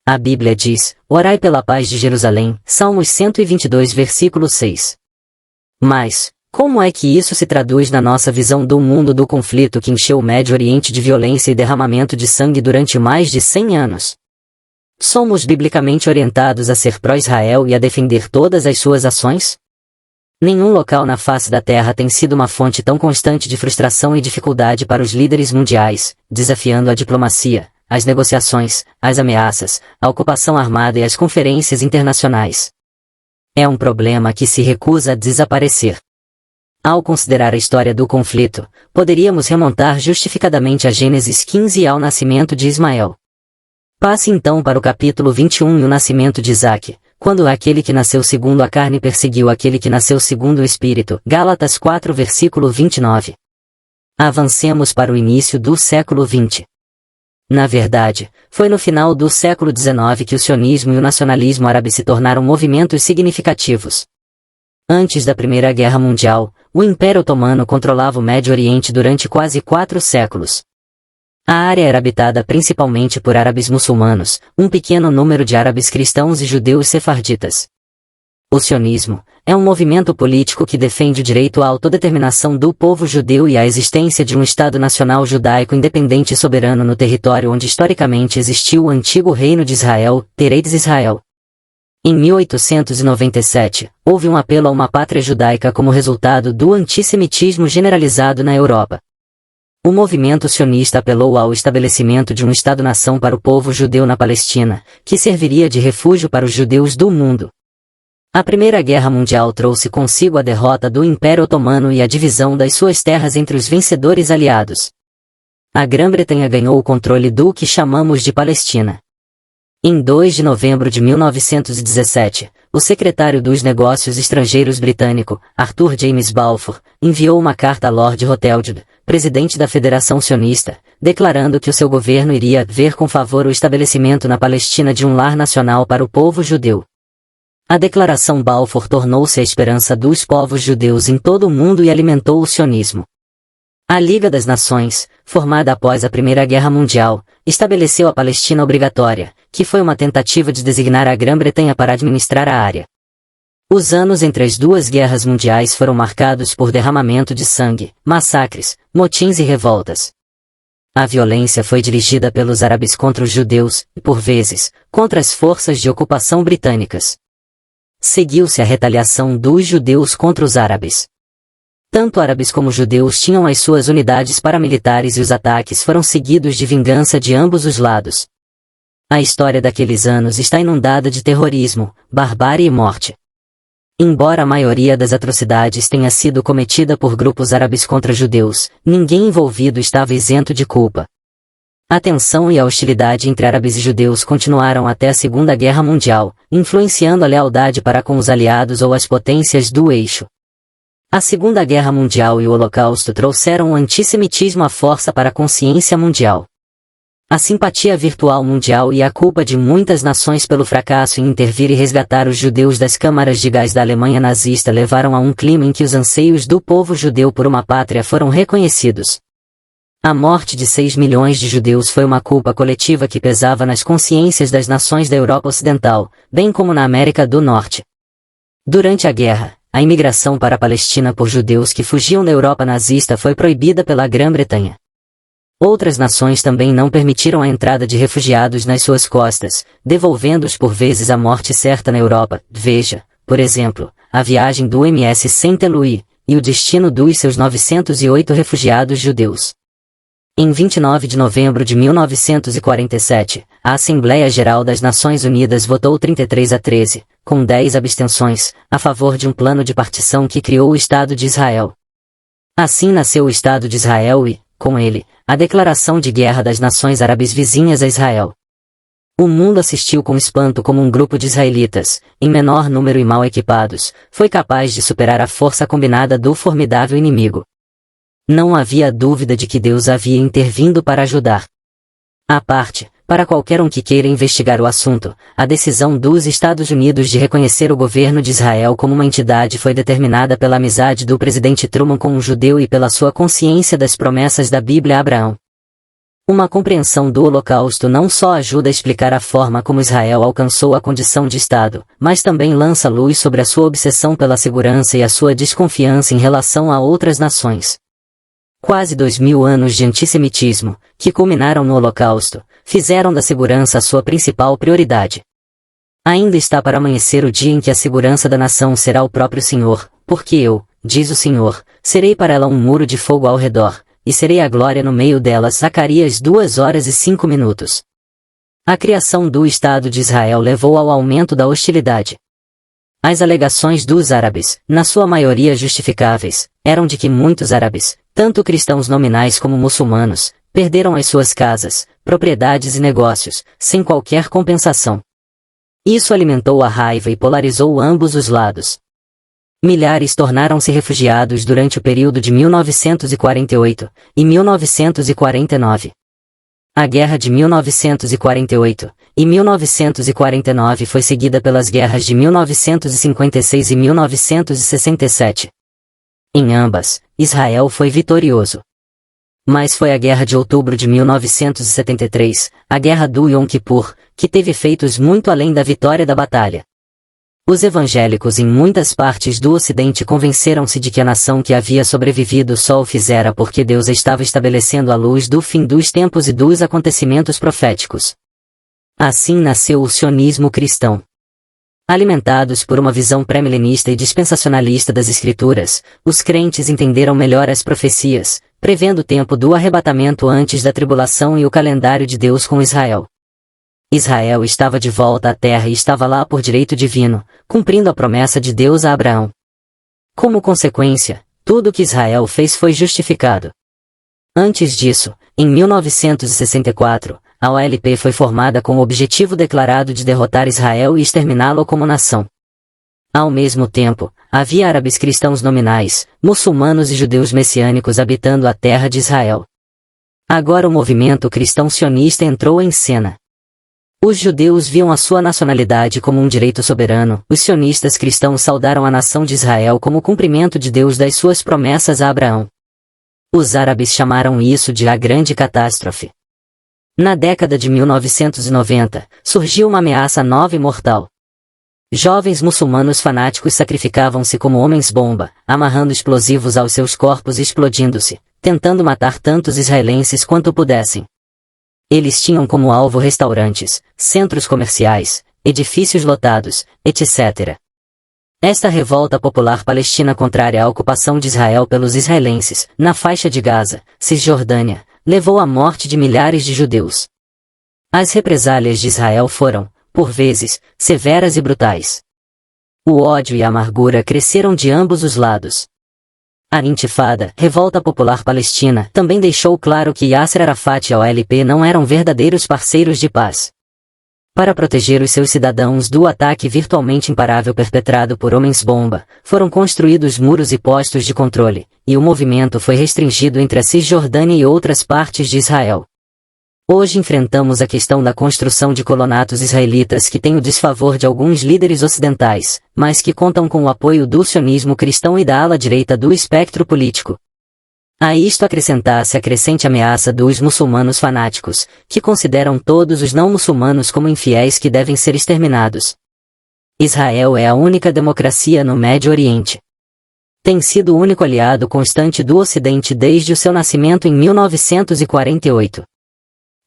A Bíblia diz: orai pela paz de Jerusalém, Salmos 122 versículo 6. Mas, como é que isso se traduz na nossa visão do mundo do conflito que encheu o Médio Oriente de violência e derramamento de sangue durante mais de 100 anos? Somos biblicamente orientados a ser pró-Israel e a defender todas as suas ações? Nenhum local na face da Terra tem sido uma fonte tão constante de frustração e dificuldade para os líderes mundiais, desafiando a diplomacia, as negociações, as ameaças, a ocupação armada e as conferências internacionais. É um problema que se recusa a desaparecer. Ao considerar a história do conflito, poderíamos remontar justificadamente a Gênesis 15 e ao nascimento de Ismael. Passe então para o capítulo 21 e o nascimento de Isaque, quando aquele que nasceu segundo a carne perseguiu aquele que nasceu segundo o Espírito. Gálatas 4 versículo 29. Avancemos para o início do século XX. Na verdade, foi no final do século XIX que o sionismo e o nacionalismo árabe se tornaram movimentos significativos. Antes da Primeira Guerra Mundial, o Império Otomano controlava o Médio Oriente durante quase 4 séculos. A área era habitada principalmente por árabes muçulmanos, um pequeno número de árabes cristãos e judeus sefarditas. O sionismo é um movimento político que defende o direito à autodeterminação do povo judeu e a existência de um Estado nacional judaico independente e soberano no território onde historicamente existiu o antigo Reino de Israel, Eretz Israel. Em 1897, houve um apelo a uma pátria judaica como resultado do antissemitismo generalizado na Europa. O movimento sionista apelou ao estabelecimento de um Estado-nação para o povo judeu na Palestina, que serviria de refúgio para os judeus do mundo. A Primeira Guerra Mundial trouxe consigo a derrota do Império Otomano e a divisão das suas terras entre os vencedores aliados. A Grã-Bretanha ganhou o controle do que chamamos de Palestina. Em 2 de novembro de 1917, o secretário dos Negócios Estrangeiros britânico, Arthur James Balfour, enviou uma carta a Lord Rothschild, presidente da Federação Sionista, declarando que o seu governo iria ver com favor o estabelecimento na Palestina de um lar nacional para o povo judeu. A declaração Balfour tornou-se a esperança dos povos judeus em todo o mundo e alimentou o sionismo. A Liga das Nações, formada após a Primeira Guerra Mundial, estabeleceu a Palestina obrigatória, que foi uma tentativa de designar a Grã-Bretanha para administrar a área. Os anos entre as duas guerras mundiais foram marcados por derramamento de sangue, massacres, motins e revoltas. A violência foi dirigida pelos árabes contra os judeus, e por vezes, contra as forças de ocupação britânicas. Seguiu-se a retaliação dos judeus contra os árabes. Tanto árabes como judeus tinham as suas unidades paramilitares e os ataques foram seguidos de vingança de ambos os lados. A história daqueles anos está inundada de terrorismo, barbárie e morte. Embora a maioria das atrocidades tenha sido cometida por grupos árabes contra judeus, ninguém envolvido estava isento de culpa. A tensão e a hostilidade entre árabes e judeus continuaram até a Segunda Guerra Mundial, influenciando a lealdade para com os aliados ou as potências do eixo. A Segunda Guerra Mundial e o Holocausto trouxeram o antissemitismo à força para a consciência mundial. A simpatia virtual mundial e a culpa de muitas nações pelo fracasso em intervir e resgatar os judeus das câmaras de gás da Alemanha nazista levaram a um clima em que os anseios do povo judeu por uma pátria foram reconhecidos. A morte de 6 milhões de judeus foi uma culpa coletiva que pesava nas consciências das nações da Europa Ocidental, bem como na América do Norte. Durante a guerra, a imigração para a Palestina por judeus que fugiam da Europa nazista foi proibida pela Grã-Bretanha. Outras nações também não permitiram a entrada de refugiados nas suas costas, devolvendo-os por vezes à morte certa na Europa. Veja, por exemplo, a viagem do MS Saint-Louis, e o destino dos seus 908 refugiados judeus. Em 29 de novembro de 1947, a Assembleia Geral das Nações Unidas votou 33-13, com 10 abstenções, a favor de um plano de partição que criou o Estado de Israel. Assim nasceu o Estado de Israel e, com ele, a declaração de guerra das nações árabes vizinhas a Israel. O mundo assistiu com espanto como um grupo de israelitas, em menor número e mal equipados, foi capaz de superar a força combinada do formidável inimigo. Não havia dúvida de que Deus havia intervindo para ajudar. À parte, para qualquer um que queira investigar o assunto, a decisão dos Estados Unidos de reconhecer o governo de Israel como uma entidade foi determinada pela amizade do presidente Truman com um judeu e pela sua consciência das promessas da Bíblia a Abraão. Uma compreensão do Holocausto não só ajuda a explicar a forma como Israel alcançou a condição de Estado, mas também lança luz sobre a sua obsessão pela segurança e a sua desconfiança em relação a outras nações. Quase 2000 anos de antissemitismo, que culminaram no Holocausto, fizeram da segurança a sua principal prioridade. Ainda está para amanhecer o dia em que a segurança da nação será o próprio Senhor, porque eu, diz o Senhor, serei para ela um muro de fogo ao redor, e serei a glória no meio delas. Zacarias 2:05. A criação do Estado de Israel levou ao aumento da hostilidade. As alegações dos árabes, na sua maioria justificáveis, eram de que muitos árabes, tanto cristãos nominais como muçulmanos, perderam as suas casas, propriedades e negócios, sem qualquer compensação. Isso alimentou a raiva e polarizou ambos os lados. Milhares tornaram-se refugiados durante o período de 1948 e 1949. A Guerra de 1948 e 1949 foi seguida pelas guerras de 1956 e 1967. Em ambas, Israel foi vitorioso. Mas foi a Guerra de Outubro de 1973, a Guerra do Yom Kippur, que teve efeitos muito além da vitória da batalha. Os evangélicos em muitas partes do Ocidente convenceram-se de que a nação que havia sobrevivido só o fizera porque Deus estava estabelecendo a luz do fim dos tempos e dos acontecimentos proféticos. Assim nasceu o sionismo cristão. Alimentados por uma visão pré-milenista e dispensacionalista das Escrituras, os crentes entenderam melhor as profecias, prevendo o tempo do arrebatamento antes da tribulação e o calendário de Deus com Israel. Israel estava de volta à terra e estava lá por direito divino, cumprindo a promessa de Deus a Abraão. Como consequência, tudo o que Israel fez foi justificado. Antes disso, em 1964, a OLP foi formada com o objetivo declarado de derrotar Israel e exterminá-lo como nação. Ao mesmo tempo, havia árabes cristãos nominais, muçulmanos e judeus messiânicos habitando a terra de Israel. Agora o movimento cristão sionista entrou em cena. Os judeus viam a sua nacionalidade como um direito soberano, os sionistas cristãos saudaram a nação de Israel como cumprimento de Deus das suas promessas a Abraão. Os árabes chamaram isso de a Grande Catástrofe. Na década de 1990, surgiu uma ameaça nova e mortal. Jovens muçulmanos fanáticos sacrificavam-se como homens-bomba, amarrando explosivos aos seus corpos e explodindo-se, tentando matar tantos israelenses quanto pudessem. Eles tinham como alvo restaurantes, centros comerciais, edifícios lotados, etc. Esta revolta popular palestina contrária à ocupação de Israel pelos israelenses, na faixa de Gaza, Cisjordânia, levou à morte de milhares de judeus. As represálias de Israel foram, por vezes, severas e brutais. O ódio e a amargura cresceram de ambos os lados. A Intifada, Revolta Popular Palestina, também deixou claro que Yasser Arafat e a OLP não eram verdadeiros parceiros de paz. Para proteger os seus cidadãos do ataque virtualmente imparável perpetrado por homens-bomba, foram construídos muros e postos de controle, e o movimento foi restringido entre a Cisjordânia e outras partes de Israel. Hoje enfrentamos a questão da construção de colonatos israelitas que têm o desfavor de alguns líderes ocidentais, mas que contam com o apoio do sionismo cristão e da ala direita do espectro político. A isto acrescentasse a crescente ameaça dos muçulmanos fanáticos, que consideram todos os não-muçulmanos como infiéis que devem ser exterminados. Israel é a única democracia no Médio Oriente. Tem sido o único aliado constante do Ocidente desde o seu nascimento em 1948.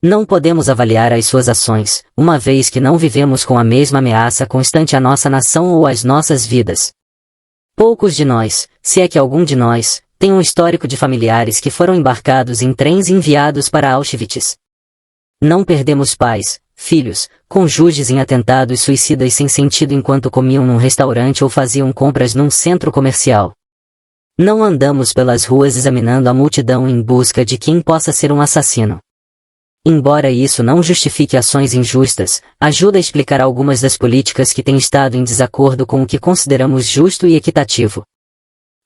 Não podemos avaliar as suas ações, uma vez que não vivemos com a mesma ameaça constante à nossa nação ou às nossas vidas. Poucos de nós, se é que algum de nós, tem um histórico de familiares que foram embarcados em trens enviados para Auschwitz. Não perdemos pais, filhos, cônjuges em atentados suicidas sem sentido enquanto comiam num restaurante ou faziam compras num centro comercial. Não andamos pelas ruas examinando a multidão em busca de quem possa ser um assassino. Embora isso não justifique ações injustas, ajuda a explicar algumas das políticas que têm estado em desacordo com o que consideramos justo e equitativo.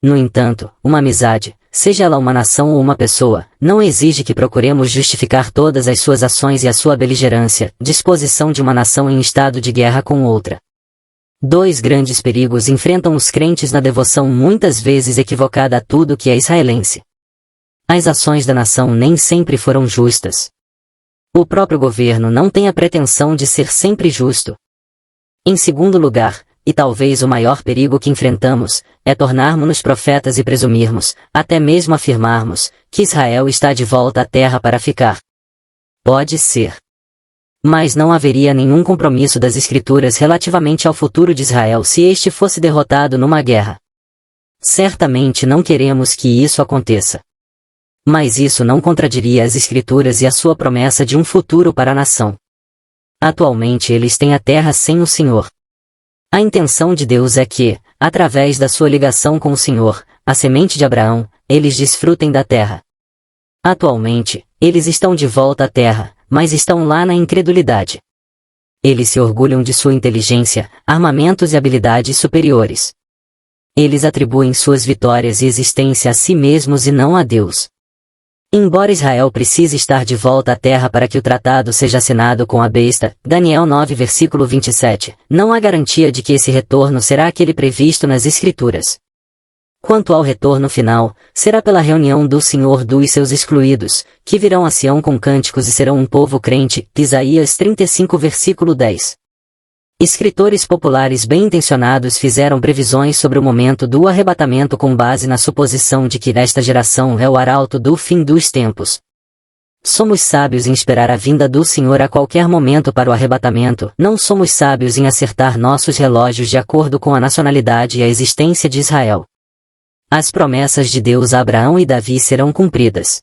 No entanto, uma amizade, seja ela uma nação ou uma pessoa, não exige que procuremos justificar todas as suas ações e a sua beligerância, disposição de uma nação em estado de guerra com outra. Dois grandes perigos enfrentam os crentes na devoção muitas vezes equivocada a tudo que é israelense. As ações da nação nem sempre foram justas. O próprio governo não tem a pretensão de ser sempre justo. Em segundo lugar, e talvez o maior perigo que enfrentamos, é tornarmos-nos profetas e presumirmos, até mesmo afirmarmos, que Israel está de volta à terra para ficar. Pode ser. Mas não haveria nenhum compromisso das Escrituras relativamente ao futuro de Israel se este fosse derrotado numa guerra. Certamente não queremos que isso aconteça. Mas isso não contradiria as Escrituras e a sua promessa de um futuro para a nação. Atualmente eles têm a terra sem o Senhor. A intenção de Deus é que, através da sua ligação com o Senhor, a semente de Abraão, eles desfrutem da terra. Atualmente, eles estão de volta à terra, mas estão lá na incredulidade. Eles se orgulham de sua inteligência, armamentos e habilidades superiores. Eles atribuem suas vitórias e existência a si mesmos e não a Deus. Embora Israel precise estar de volta à terra para que o tratado seja assinado com a besta, Daniel 9 versículo 27, não há garantia de que esse retorno será aquele previsto nas Escrituras. Quanto ao retorno final, será pela reunião do Senhor dos seus excluídos, que virão a Sião com cânticos e serão um povo crente, Isaías 35 versículo 10. Escritores populares bem-intencionados fizeram previsões sobre o momento do arrebatamento com base na suposição de que esta geração é o arauto do fim dos tempos. Somos sábios em esperar a vinda do Senhor a qualquer momento para o arrebatamento, não somos sábios em acertar nossos relógios de acordo com a nacionalidade e a existência de Israel. As promessas de Deus a Abraão e Davi serão cumpridas.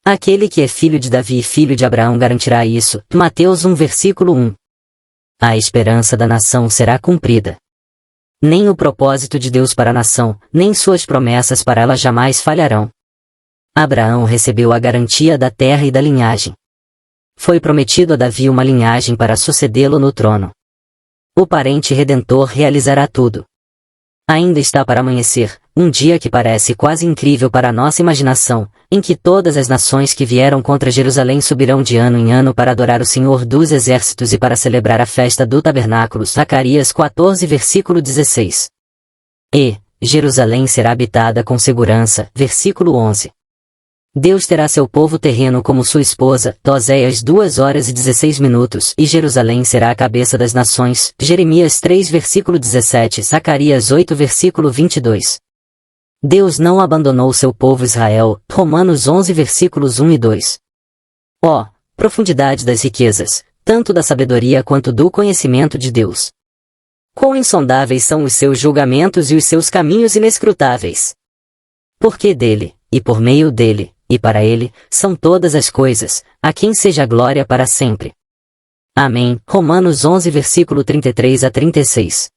Aquele que é filho de Davi e filho de Abraão garantirá isso, Mateus 1 versículo 1. A esperança da nação será cumprida. Nem o propósito de Deus para a nação, nem suas promessas para ela jamais falharão. Abraão recebeu a garantia da terra e da linhagem. Foi prometido a Davi uma linhagem para sucedê-lo no trono. O parente redentor realizará tudo. Ainda está para amanhecer, um dia que parece quase incrível para a nossa imaginação, em que todas as nações que vieram contra Jerusalém subirão de ano em ano para adorar o Senhor dos Exércitos e para celebrar a festa do tabernáculo. Zacarias 14 versículo 16. E Jerusalém será habitada com segurança. Versículo 11. Deus terá seu povo terreno como sua esposa, Oséias 2 horas e 16 minutos, e Jerusalém será a cabeça das nações, Jeremias 3 versículo 17, Zacarias 8 versículo 22. Deus não abandonou seu povo Israel, Romanos 11 versículos 1 e 2. Ó, profundidade das riquezas, tanto da sabedoria quanto do conhecimento de Deus. Quão insondáveis são os seus julgamentos e os seus caminhos inescrutáveis. Porque dele, e por meio dele, e para ele, são todas as coisas, a quem seja a glória para sempre. Amém. Romanos 11 versículo 33 a 36.